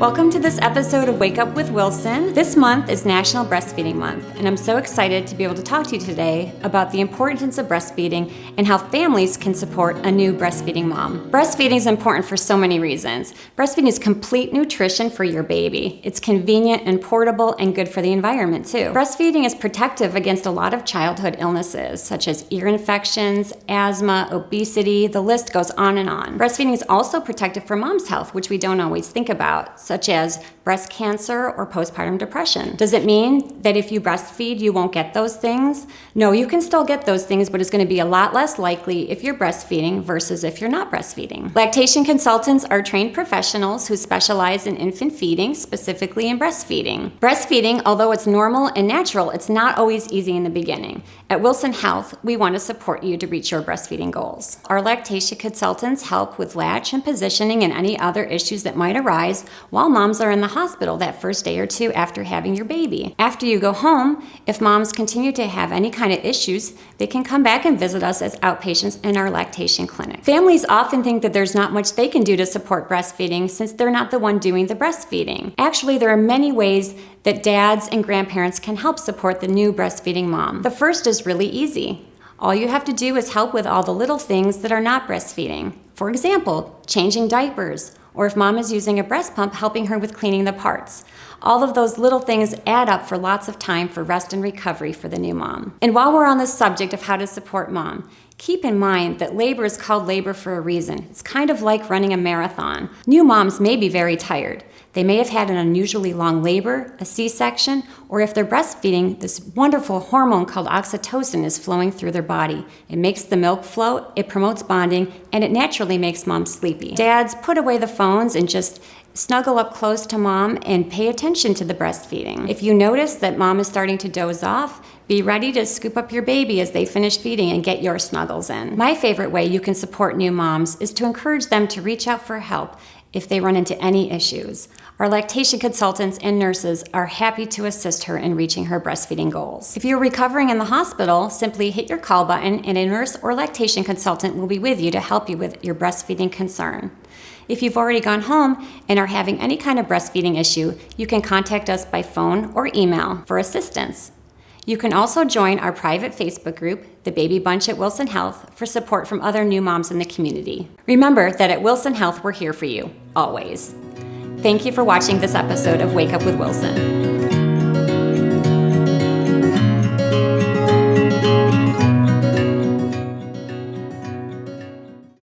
Welcome to this episode of Wake Up with Wilson. This month is National Breastfeeding Month, and I'm so excited to be able to talk to you today about the importance of breastfeeding and how families can support a new breastfeeding mom. Breastfeeding is important for so many reasons. Breastfeeding is complete nutrition for your baby. It's convenient and portable and good for the environment too. Breastfeeding is protective against a lot of childhood illnesses such as ear infections, asthma, obesity, the list goes on and on. Breastfeeding is also protective for mom's health, which we don't always think about, such as breast cancer or postpartum depression. Does it mean that if you breastfeed, you won't get those things? No, you can still get those things, but it's going to be a lot less likely if you're breastfeeding versus if you're not breastfeeding. Lactation consultants are trained professionals who specialize in infant feeding, specifically in breastfeeding. Breastfeeding, although it's normal and natural, it's not always easy in the beginning. At Wilson Health, we want to support you to reach your breastfeeding goals. Our lactation consultants help with latch and positioning and any other issues that might arise while moms are in the hospital that first day or two after having your baby. After you go home, if moms continue to have any kind of issues, they can come back and visit us as outpatients in our lactation clinic. Families often think that there's not much they can do to support breastfeeding since they're not the one doing the breastfeeding. Actually, there are many ways that dads and grandparents can help support the new breastfeeding mom. The first is really easy. All you have to do is help with all the little things that are not breastfeeding. For example, changing diapers, or if mom is using a breast pump, helping her with cleaning the parts. All of those little things add up for lots of time for rest and recovery for the new mom. And while we're on the subject of how to support mom, keep in mind that labor is called labor for a reason. It's kind of like running a marathon. New moms may be very tired. They may have had an unusually long labor, a C-section, or if they're breastfeeding, this wonderful hormone called oxytocin is flowing through their body. It makes the milk flow, it promotes bonding, and it naturally makes mom sleepy. Dads, put away the phones and just snuggle up close to mom and pay attention to the breastfeeding. If you notice that mom is starting to doze off, be ready to scoop up your baby as they finish feeding and get your snuggles in. My favorite way you can support new moms is to encourage them to reach out for help if they run into any issues. Our lactation consultants and nurses are happy to assist her in reaching her breastfeeding goals. If you're recovering in the hospital, simply hit your call button and a nurse or lactation consultant will be with you to help you with your breastfeeding concern. If you've already gone home and are having any kind of breastfeeding issue, you can contact us by phone or email for assistance. You can also join our private Facebook group, The Baby Bunch at Wilson Health, for support from other new moms in the community. Remember that at Wilson Health, we're here for you, always. Thank you for watching this episode of Wake Up with Wilson.